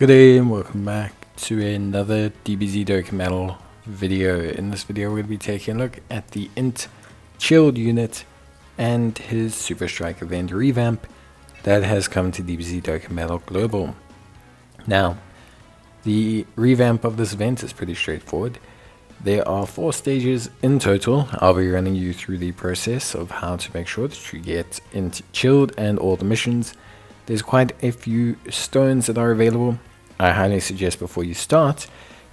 Good day and welcome back to another Dbz Dokkan video. In this video we're going to be taking a look at the INT Chilled Unit and his Super Strike event revamp that has come to Dbz Dokkan Global. Now, the revamp of this event is pretty straightforward. There are 4 stages in total. I'll be running you through the process of how to make sure that you get INT Chilled and all the missions. There's quite a few stones that are available. I highly suggest before you start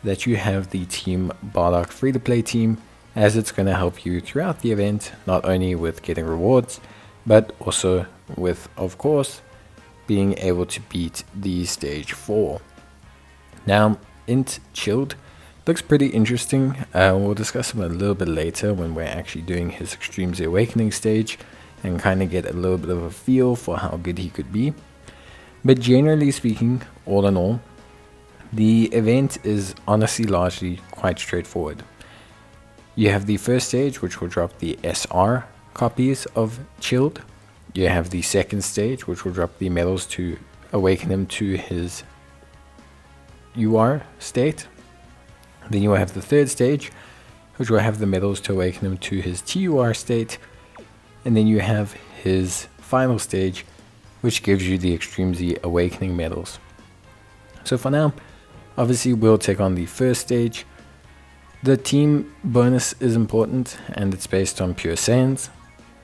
that you have the Team Bardock free-to-play team, as it's going to help you throughout the event, not only with getting rewards, but also with, of course, being able to beat the stage 4. Now, INT Chilled looks pretty interesting. We'll discuss him a little bit later when we're actually doing his Extreme Z Awakening stage and kind of get a little bit of a feel for how good he could be. But generally speaking, all in all, the event is honestly largely quite straightforward. You have the first stage, which will drop the SR copies of Chilled. You have the second stage, which will drop the medals to awaken him to his UR state. Then you will have the third stage, which will have the medals to awaken him to his TUR state. And then you have his final stage, which gives you the Extreme Z Awakening medals. So for now, obviously we'll take on the first stage. The team bonus is important, and it's based on pure sands.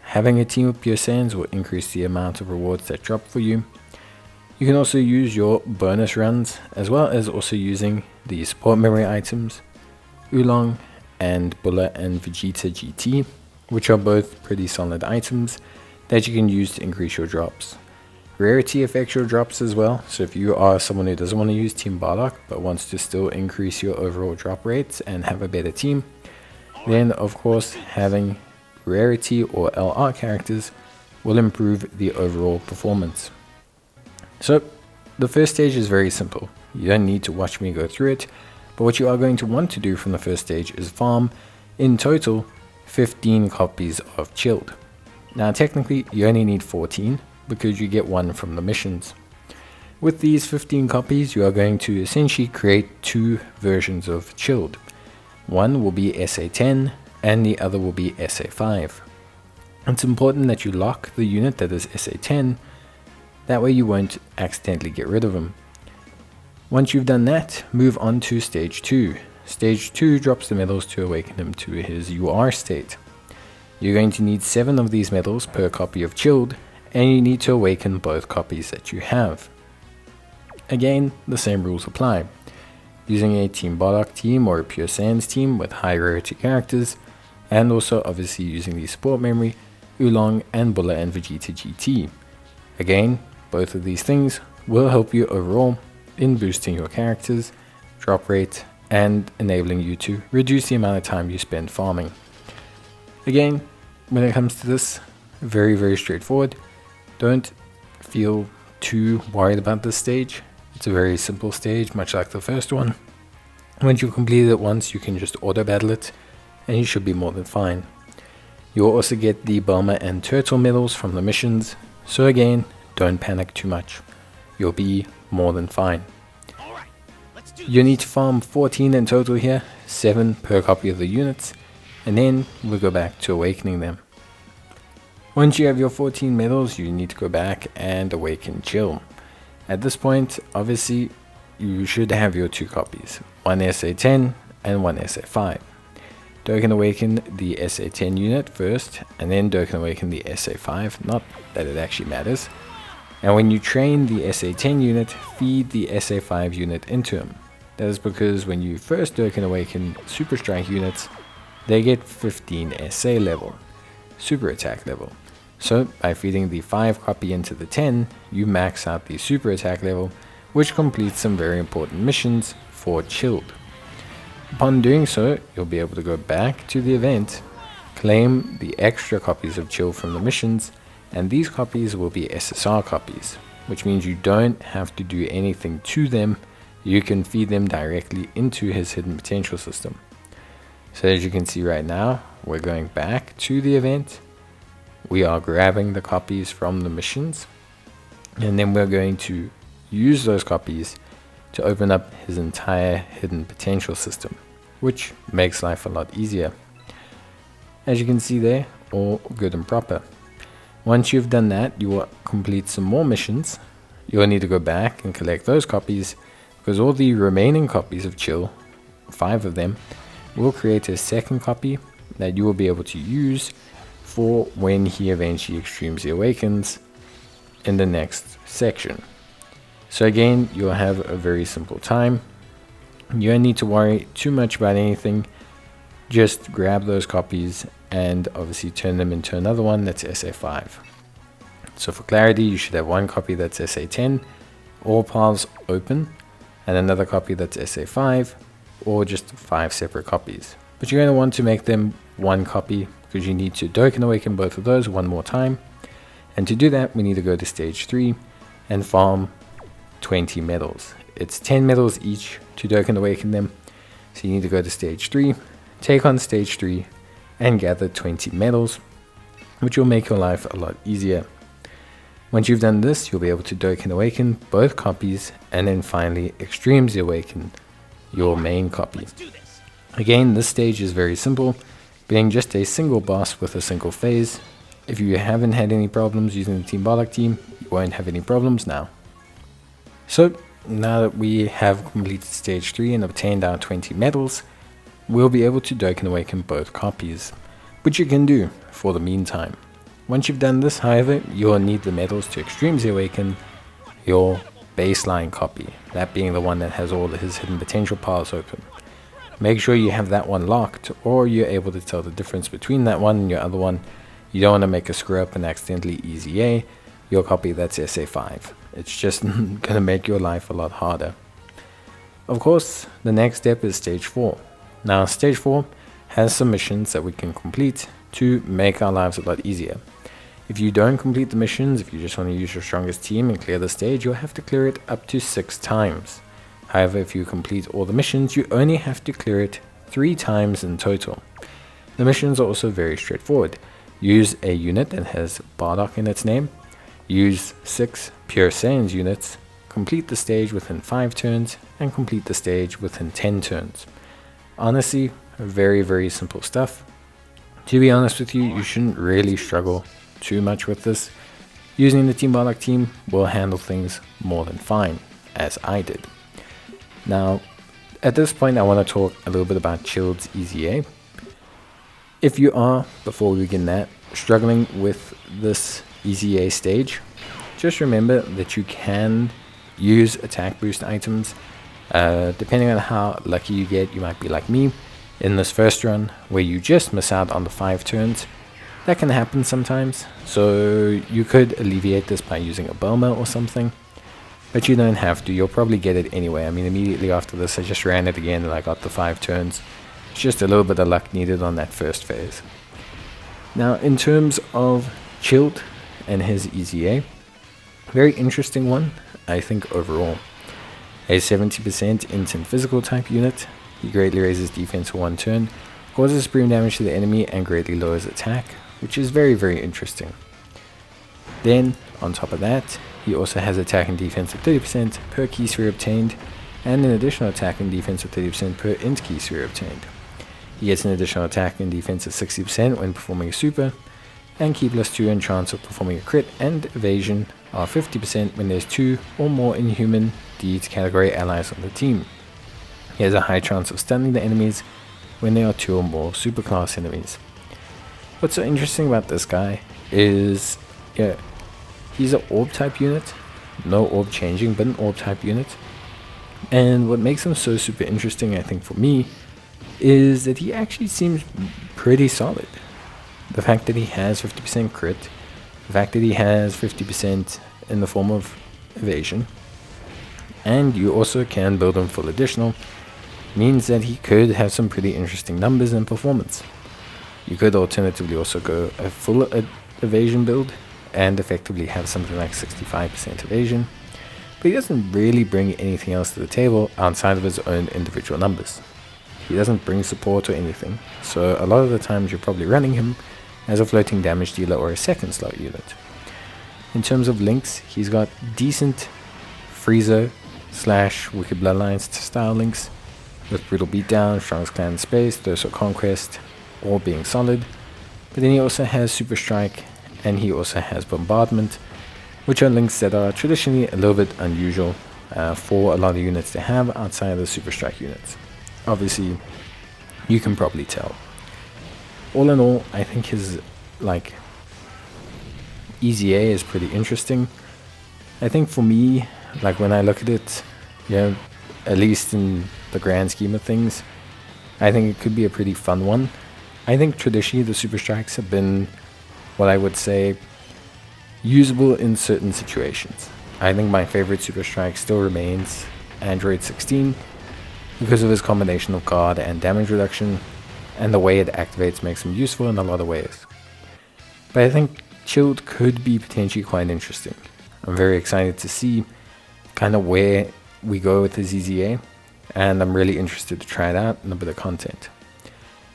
Having a team of pure sands will increase the amount of rewards that drop for you. You can also use your bonus runs, as well as also using the support memory items, Oolong and Bulla and Vegeta GT, which are both pretty solid items that you can use to increase your drops. Rarity affects your drops as well, so if you are someone who doesn't want to use Team Bardock but wants to still increase your overall drop rates and have a better team, then of course having Rarity or LR characters will improve the overall performance. So the first stage is very simple. You don't need to watch me go through it, but what you are going to want to do from the first stage is farm in total 15 copies of Chilled. Now technically you only need 14, because you get 1 from the missions. With these 15 copies, you are going to essentially create 2 versions of Chilled. One will be SA10 and the other will be SA5. It's important that you lock the unit that is SA10, that way you won't accidentally get rid of him. Once you've done that, move on to stage 2. Stage 2 drops the medals to awaken him to his UR state. You're going to need 7 of these medals per copy of Chilled, and you need to awaken both copies that you have. Again, the same rules apply. Using a Team Bardock team or a Pure Sands team with high rarity characters, and also obviously using the support memory, Oolong and Bulla and Vegeta GT. Again, both of these things will help you overall in boosting your characters, drop rate, and enabling you to reduce the amount of time you spend farming. Again, when it comes to this, very straightforward. Don't feel too worried about this stage. It's a very simple stage, much like the first one. Once you've completed it once, you can just auto battle it, and you should be more than fine. You'll also get the Bulma and Turtle medals from the missions, so again, don't panic too much. You'll be more than fine. You need to farm 14 in total here, 7 per copy of the units, and then we'll go back to awakening them. Once you have your 14 medals, you need to go back and awaken Chill. At this point, obviously, you should have your 2 copies, one SA10 and one SA5. Dokkan awaken the SA10 unit first, and then Dokkan awaken the SA5, not that it actually matters. And when you train the SA10 unit, feed the SA5 unit into him. That is because when you first Dokkan awaken Super Strike units, they get 15 SA level, super attack level. So by feeding the 5 copy into the 10, you max out the super attack level, which completes some very important missions for Chilled. Upon doing so, you'll be able to go back to the event, claim the extra copies of Chilled from the missions, and these copies will be SSR copies, which means you don't have to do anything to them. You can feed them directly into his hidden potential system. So as you can see right now, we're going back to the event. We are grabbing the copies from the missions, and then we're going to use those copies to open up his entire hidden potential system, which makes life a lot easier. As you can see there, all good and proper. Once you've done that, you will complete some more missions. You will need to go back and collect those copies, because all the remaining copies of Chill, 5 of them, will create a second copy that you will be able to use for when he eventually extremely awakens in the next section. So again, you'll have a very simple time. You don't need to worry too much about anything. Just grab those copies and obviously turn them into another one that's SA5. So for clarity, you should have one copy that's SA10, all paths open, and another copy that's SA5, or just 5 separate copies. But you're going to want to make them one copy because you need to Dokkan Awaken both of those one more time. And to do that, we need to go to stage 3 and farm 20 medals. It's 10 medals each to Dokkan Awaken them. So you need to go to stage 3, take on stage 3, and gather 20 medals, which will make your life a lot easier. Once you've done this, you'll be able to Dokkan Awaken both copies, and then finally extremely awaken your main copy. Again, this stage is very simple, being just a single boss with a single phase. If you haven't had any problems using the Team Bardock team, you won't have any problems now. So now that we have completed stage 3 and obtained our 20 medals, we'll be able to Dokkan Awaken both copies, which you can do for the meantime. Once you've done this, however, you'll need the medals to extremely awaken your baseline copy, that being the one that has all of his hidden potential paths open. Make sure you have that one locked, or you're able to tell the difference between that one and your other one. You don't want to make a screw up and accidentally EZA your copy that's SA5. It's just going to make your life a lot harder. Of course, the next step is stage 4. Now, stage 4 has some missions that we can complete to make our lives a lot easier. If you don't complete the missions, if you just want to use your strongest team and clear the stage, you'll have to clear it up to 6 times. However, if you complete all the missions, you only have to clear it 3 times in total. The missions are also very straightforward. Use a unit that has Bardock in its name, use 6 Pure Saiyans units, complete the stage within 5 turns, and complete the stage within 10 turns. Honestly, very simple stuff. To be honest with you, you shouldn't really struggle too much with this. Using the Team Bardock team will handle things more than fine, as I did. Now, at this point, I want to talk a little bit about Chilled's EZA. If you are, before we begin that, struggling with this EZA stage, just remember that you can use attack boost items. Depending on how lucky you get, you might be like me in this first run where you just miss out on the 5 turns. That can happen sometimes, so you could alleviate this by using a Bulma or something, but you don't have to. You'll probably get it anyway. I mean, immediately after this, I just ran it again and I got the 5 turns. It's just a little bit of luck needed on that first phase. Now, in terms of Chilled and his EZA, very interesting one, I think, overall. A 70% instant physical type unit. He greatly raises defense for 1 turn, causes supreme damage to the enemy, and greatly lowers attack, which is very interesting. Then, on top of that, he also has attack and defense of 30% per key sphere obtained, and an additional attack and defense of 30% per INT key sphere obtained. He gets an additional attack and defense of 60% when performing a super, and key +2 and chance of performing a crit and evasion are 50% when there's 2 or more inhuman deeds category allies on the team. He has a high chance of stunning the enemies when there are 2 or more superclass enemies. What's so interesting about this guy is, he's an orb type unit, no orb changing, but an orb type unit. And what makes him so super interesting, I think, for me, is that he actually seems pretty solid. The fact that he has 50% crit, the fact that he has 50% in the form of evasion, and you also can build him full additional, means that he could have some pretty interesting numbers and performance. You could alternatively also go a full evasion build and effectively have something like 65% evasion, but he doesn't really bring anything else to the table outside of his own individual numbers. He doesn't bring support or anything, so a lot of the times you're probably running him as a floating damage dealer or a second slot unit. In terms of links, he's got decent Frieza / Wicked Bloodlines style links, with Brutal Beatdown, Strongest Clan in Space, Thirst for Conquest, all being solid. But then he also has Super Strike, and he also has Bombardment, which are links that are traditionally a little bit unusual for a lot of units to have outside of the Super Strike units. Obviously, you can probably tell. All in all, I think his Easy A is pretty interesting. I think for me, when I look at it, at least in the grand scheme of things, I think it could be a pretty fun one. I think traditionally the Super Strikes have been what I would say usable in certain situations. I think my favorite Super Strike still remains Android 16 because of his combination of guard and damage reduction, and the way it activates makes him useful in a lot of ways. But I think Chilled could be potentially quite interesting. I'm very excited to see kind of where we go with his EZA, and I'm really interested to try it out in a bit of content.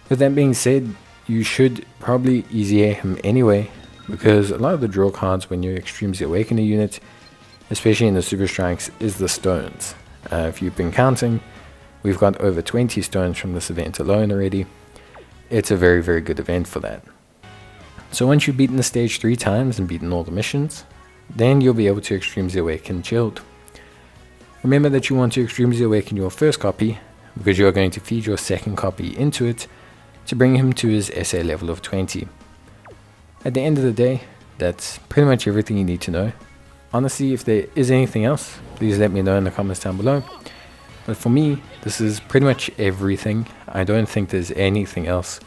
With that being said, you should probably EZA him anyway, because a lot of the draw cards when you Extremes the Awakener unit, especially in the Super Strikes, is the stones. If you've been counting, we've got over 20 stones from this event alone already. It's a very, very good event for that. So once you've beaten the stage 3 times and beaten all the missions, then you'll be able to Extremes the Awaken Chilled. Remember that you want to Extremes the Awaken your first copy, because you are going to feed your second copy into it to bring him to his SA level of 20. At the end of the day, that's pretty much everything you need to know. Honestly, if there is anything else, please let me know in the comments down below. But for me, this is pretty much everything. I don't think there's anything else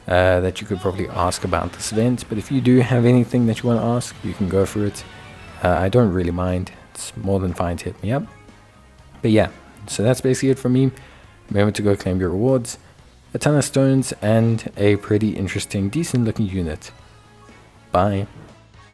that you could probably ask about this event. But if you do have anything that you want to ask, you can go for it. I don't really mind. It's more than fine to hit me up. But yeah, so that's basically it from me. Remember to go claim your rewards, a ton of stones, and a pretty interesting, decent looking unit. Bye.